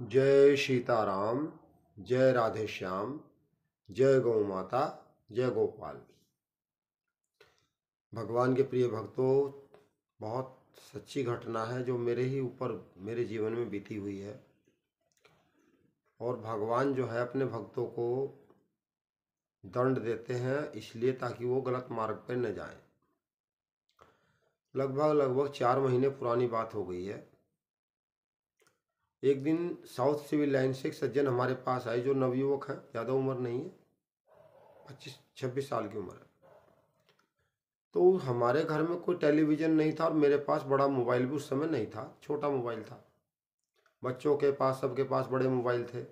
जय सीताराम। जय राधे श्याम। जय गौ माता। जय गोपाल। भगवान के प्रिय भक्तों, बहुत सच्ची घटना है जो मेरे ही ऊपर मेरे जीवन में बीती हुई है। और भगवान जो है अपने भक्तों को दंड देते हैं इसलिए ताकि वो गलत मार्ग पर न जाएं। लगभग 4 महीने पुरानी बात हो गई है। एक दिन साउथ सिविल लाइन से एक सज्जन हमारे पास आए जो नवयुवक हैं, ज़्यादा उम्र नहीं है, 25-26 साल की उम्र है। तो हमारे घर में कोई टेलीविज़न नहीं था और मेरे पास बड़ा मोबाइल भी उस समय नहीं था, छोटा मोबाइल था। बच्चों के पास, सबके पास बड़े मोबाइल थे।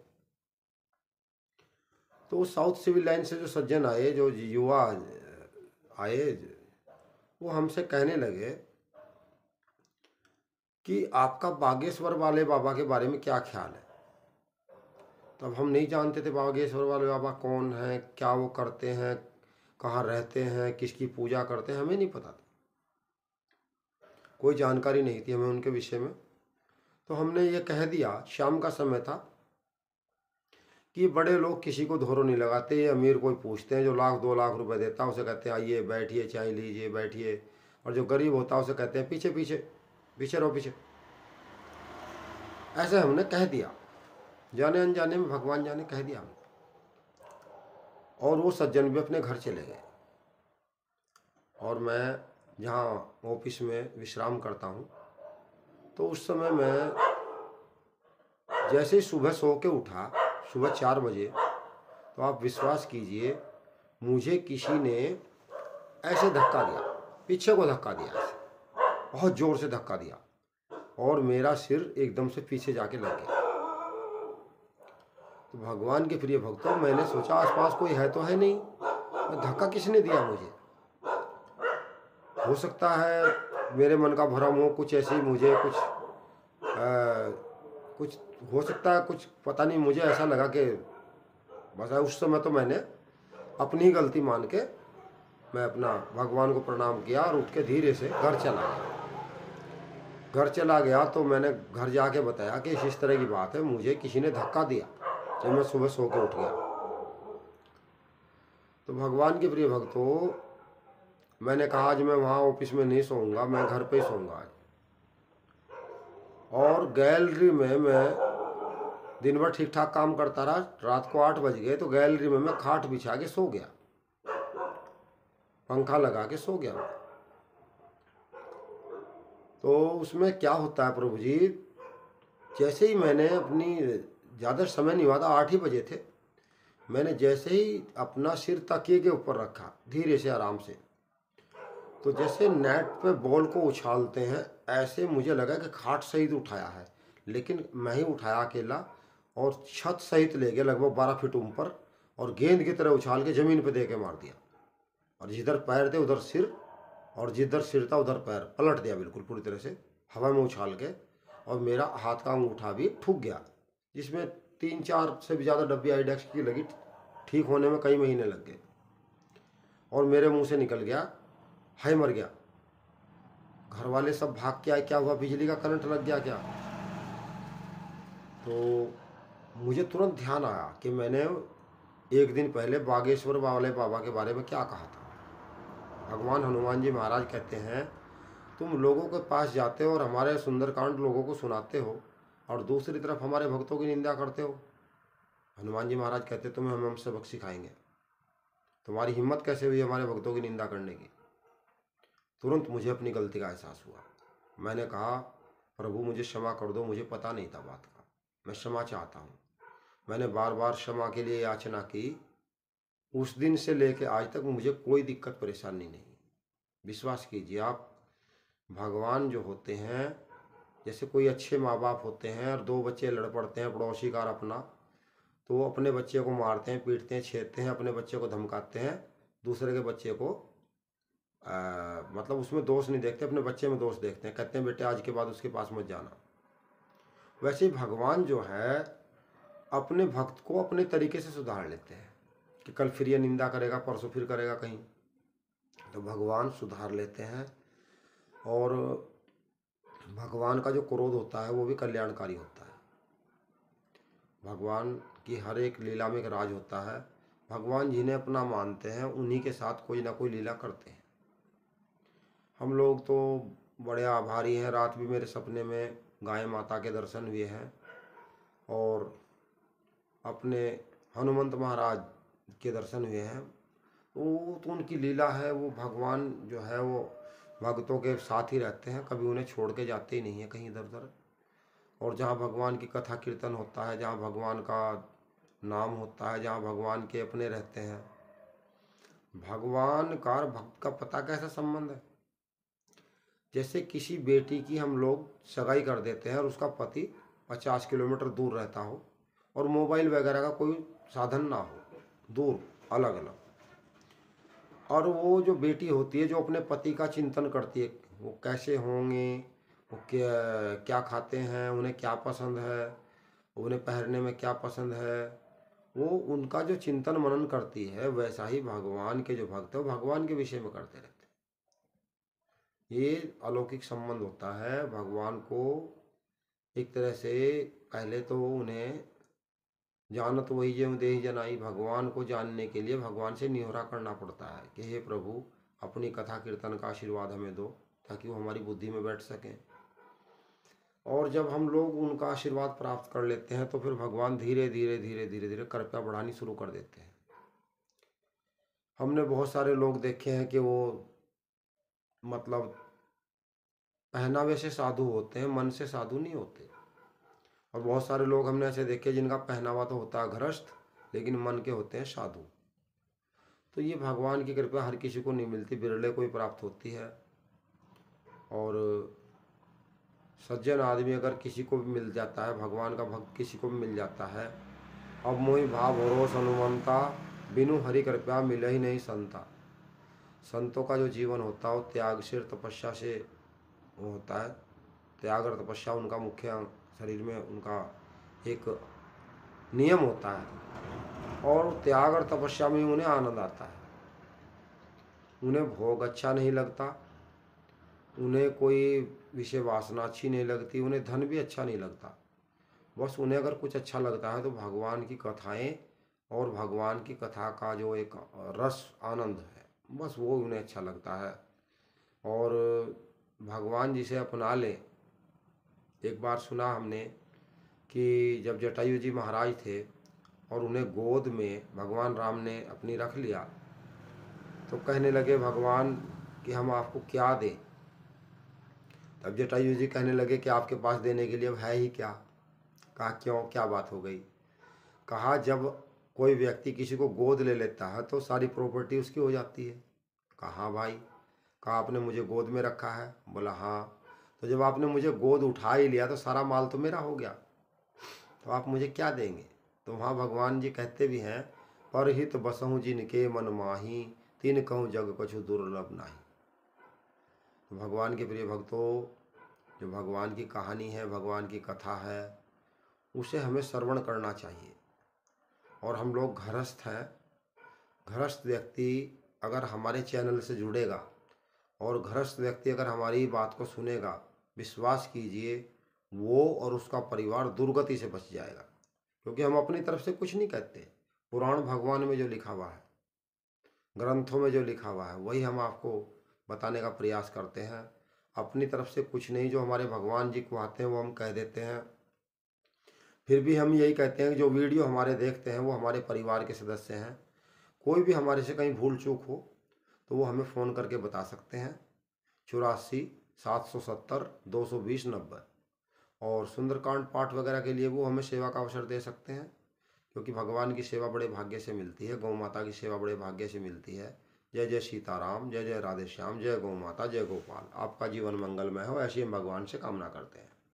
तो साउथ सिविल लाइन से जो सज्जन आए, जो युवा आए, वो हमसे कहने लगे कि आपका बागेश्वर वाले बाबा के बारे में क्या ख्याल है। तब हम नहीं जानते थे बागेश्वर वाले बाबा कौन हैं, क्या वो करते हैं, कहाँ रहते हैं, किसकी पूजा करते हैं, हमें नहीं पता था। कोई जानकारी नहीं थी हमें उनके विषय में। तो हमने ये कह दिया, शाम का समय था, कि बड़े लोग किसी को धोरो नहीं लगाते, ये अमीर कोई पूछते हैं जो 1-2 लाख रुपए देता है उसे कहते हैं आइए बैठिए, चाय लीजिए, बैठिए। और जो गरीब होता है उसे कहते हैं पीछे पीछे पीछे रहो, पीछे। ऐसे हमने कह दिया, जाने अनजाने में, भगवान जाने कह दिया हमने। और वो सज्जन भी अपने घर चले गए। और मैं जहाँ ऑफिस में विश्राम करता हूँ, तो उस समय मैं जैसे ही सुबह सो के उठा, सुबह 4 बजे, तो आप विश्वास कीजिए मुझे किसी ने ऐसे धक्का दिया, पीछे को धक्का दिया, ऐसे बहुत जोर से धक्का दिया और मेरा सिर एकदम से पीछे जाके लग गया। तो भगवान के प्रिय भक्तों, मैंने सोचा आसपास कोई है तो है नहीं, और धक्का किसने दिया मुझे। हो सकता है मेरे मन का भ्रम हो, कुछ ऐसे ही मुझे कुछ हो सकता है, कुछ पता नहीं, मुझे ऐसा लगा कि बस उस समय तो मैंने अपनी ही गलती मान के मैं अपना भगवान को प्रणाम किया और उठ के धीरे से घर चला गया। घर चला गया तो मैंने घर जाके बताया कि इस तरह की बात है, मुझे किसी ने धक्का दिया जब मैं सुबह सो के उठ गया। तो भगवान के प्रिय भक्तों, मैंने कहा आज मैं वहाँ ऑफिस में नहीं सोऊंगा, मैं घर पे ही सोऊंगा आज। और गैलरी में मैं दिन भर ठीक ठाक काम करता रहा। रात को 8 बज गए तो गैलरी में मैं खाट बिछा के सो गया, पंखा लगा के सो गया। तो उसमें क्या होता है प्रभु जी, जैसे ही मैंने अपनी, ज़्यादा समय नहीं हुआ था, 8 ही बजे थे, मैंने जैसे ही अपना सिर तकिए के ऊपर रखा धीरे से आराम से, तो जैसे नेट पे बॉल को उछालते हैं ऐसे मुझे लगा कि खाट सहित उठाया है, लेकिन मैं ही उठाया अकेला और छत सहित ले गया लगभग 12 फीट ऊपर और गेंद की तरह उछाल के ज़मीन पे दे के मार दिया। और जिधर पैर थे उधर सिर, और जिधर सिर था उधर पैर, पलट दिया बिल्कुल पूरी तरह से हवा में उछाल के। और मेरा हाथ का अंगूठा भी ठुक गया, जिसमें 3-4 से भी ज़्यादा डब्बी आइडेक्स की लगी। ठीक होने में कई महीने लग गए। और मेरे मुंह से निकल गया, हाय मर गया। घर वाले सब भाग के आए, क्या हुआ, बिजली का करंट लग गया क्या। तो मुझे तुरंत ध्यान आया कि मैंने एक दिन पहले बागेश्वर वाले बाबा के बारे में क्या कहा था। भगवान हनुमान जी महाराज कहते हैं, तुम लोगों के पास जाते हो और हमारे सुंदरकांड लोगों को सुनाते हो और दूसरी तरफ हमारे भक्तों की निंदा करते हो। हनुमान जी महाराज कहते, तुम्हें हम सबक सिखाएंगे, तुम्हारी हिम्मत कैसे हुई हमारे भक्तों की निंदा करने की। तुरंत मुझे अपनी गलती का एहसास हुआ। मैंने कहा, प्रभु मुझे क्षमा कर दो, मुझे पता नहीं था बात का, मैं क्षमा चाहता हूँ। मैंने बार बार क्षमा के लिए याचना की। उस दिन से लेकर आज तक मुझे कोई दिक्कत परेशानी नहीं। विश्वास कीजिए आप, भगवान जो होते हैं, जैसे कोई अच्छे माँ बाप होते हैं और 2 बच्चे लड़ पड़ते हैं पड़ोसी का और अपना, तो वो अपने बच्चे को मारते हैं, पीटते हैं, छेड़ते हैं, अपने बच्चे को धमकाते हैं, दूसरे के बच्चे को मतलब उसमें दोष नहीं देखते, अपने बच्चे में दोष देखते हैं, कहते हैं बेटे आज के बाद उसके पास मत जाना। वैसे ही भगवान जो है अपने भक्त को अपने तरीके से सुधार लेते हैं कि कल फिर ये निंदा करेगा, परसों फिर करेगा कहीं, तो भगवान सुधार लेते हैं। और भगवान का जो क्रोध होता है वो भी कल्याणकारी होता है। भगवान की हर एक लीला में एक राज होता है। भगवान जिन्हें अपना मानते हैं उन्हीं के साथ कोई ना कोई लीला करते हैं। हम लोग तो बड़े आभारी हैं। रात भी मेरे सपने में गाय माता के दर्शन हुए हैं और अपने हनुमंत महाराज के दर्शन हुए हैं। वो तो उनकी लीला है। वो भगवान जो है वो भक्तों के साथ ही रहते हैं, कभी उन्हें छोड़ के जाते ही नहीं है कहीं इधर उधर। और जहाँ भगवान की कथा कीर्तन होता है, जहाँ भगवान का नाम होता है, जहाँ भगवान के अपने रहते हैं, भगवान का और भक्त का पता कैसा संबंध है। जैसे किसी बेटी की हम लोग सगाई कर देते हैं और उसका पति 50 किलोमीटर दूर रहता हो और मोबाइल वगैरह का कोई साधन ना हो, दूर अलग अलग, और वो जो बेटी होती है जो अपने पति का चिंतन करती है, वो कैसे होंगे, वो क्या क्या खाते हैं, उन्हें क्या पसंद है, उन्हें पहनने में क्या पसंद है, वो उनका जो चिंतन मनन करती है, वैसा ही भगवान के जो भक्त है वो भगवान के विषय में करते रहते हैं। ये अलौकिक संबंध होता है। भगवान को एक तरह से पहले तो उन्हें जानत वही जो देहि जनाई, भगवान को जानने के लिए भगवान से निहोरा करना पड़ता है कि हे प्रभु अपनी कथा कीर्तन का आशीर्वाद हमें दो ताकि वो हमारी बुद्धि में बैठ सकें। और जब हम लोग उनका आशीर्वाद प्राप्त कर लेते हैं तो फिर भगवान धीरे धीरे धीरे धीरे धीरे कृपा बढ़ानी शुरू कर देते हैं। हमने बहुत सारे लोग देखे हैं कि वो मतलब पहनावे से साधु होते हैं, मन से साधु नहीं होते। और बहुत सारे लोग हमने ऐसे देखे जिनका पहनावा तो होता है गृहस्थ लेकिन मन के होते हैं साधु। तो ये भगवान की कृपा हर किसी को नहीं मिलती, बिरले को ही प्राप्त होती है। और सज्जन आदमी अगर किसी को भी मिल जाता है, भगवान का भक्त किसी को भी मिल जाता है, अब मोहि भाव भरोस हनुमंता, बिनु हरि कृपया मिले ही नहीं संता। संतों का जो जीवन होता है वो त्याग से, तपस्या से वो होता है। त्याग और तपस्या उनका मुख्य शरीर में उनका एक नियम होता है। और त्याग और तपस्या में उन्हें आनंद आता है। उन्हें भोग अच्छा नहीं लगता, उन्हें कोई विषय वासना अच्छी नहीं लगती, उन्हें धन भी अच्छा नहीं लगता। बस उन्हें अगर कुछ अच्छा लगता है तो भगवान की कथाएं और भगवान की कथा का जो एक रस आनंद है, बस वो उन्हें अच्छा लगता है। और भगवान जिसे अपना ले, एक बार सुना हमने कि जब जटायु जी महाराज थे और उन्हें गोद में भगवान राम ने अपनी रख लिया तो कहने लगे भगवान कि हम आपको क्या दें। तब जटायु जी कहने लगे कि आपके पास देने के लिए अब है ही क्या। कहा क्यों, क्या बात हो गई। कहा जब कोई व्यक्ति किसी को गोद ले लेता है तो सारी प्रॉपर्टी उसकी हो जाती है। कहा भाई। कहा आपने मुझे गोद में रखा है। बोला हाँ। तो जब आपने मुझे गोद उठा ही लिया तो सारा माल तो मेरा हो गया, तो आप मुझे क्या देंगे। तो वहाँ भगवान जी कहते भी हैं, परहित बसहु जिनके मन माही, तीन कहूँ जग कछु दुर्लभ नाही। तो भगवान के प्रिय भक्तों, जो भगवान की कहानी है, भगवान की कथा है, उसे हमें श्रवण करना चाहिए। और हम लोग गृहस्थ हैं, गृहस्थ व्यक्ति अगर हमारे चैनल से जुड़ेगा और गृहस्थ व्यक्ति अगर हमारी बात को सुनेगा, विश्वास कीजिए वो और उसका परिवार दुर्गति से बच जाएगा। क्योंकि हम अपनी तरफ से कुछ नहीं कहते। पुराण भगवान में जो लिखा हुआ है, ग्रंथों में जो लिखा हुआ है, वही हम आपको बताने का प्रयास करते हैं। अपनी तरफ से कुछ नहीं, जो हमारे भगवान जी को आते हैं वो हम कह देते हैं। फिर भी हम यही कहते हैं कि जो वीडियो हमारे देखते हैं वो हमारे परिवार के सदस्य हैं। कोई भी हमारे से कहीं भूल चूक हो तो वो हमें फ़ोन करके बता सकते हैं। 84 770 220 90। और सुंदरकांड पाठ वगैरह के लिए वो हमें सेवा का अवसर दे सकते हैं, क्योंकि भगवान की सेवा बड़े भाग्य से मिलती है, गौ माता की सेवा बड़े भाग्य से मिलती है। जय जय सीताराम, जय जय राधे श्याम, जय गौ माता, जय गोपाल। आपका जीवन मंगलमय हो, ऐसी हम भगवान से कामना करते हैं।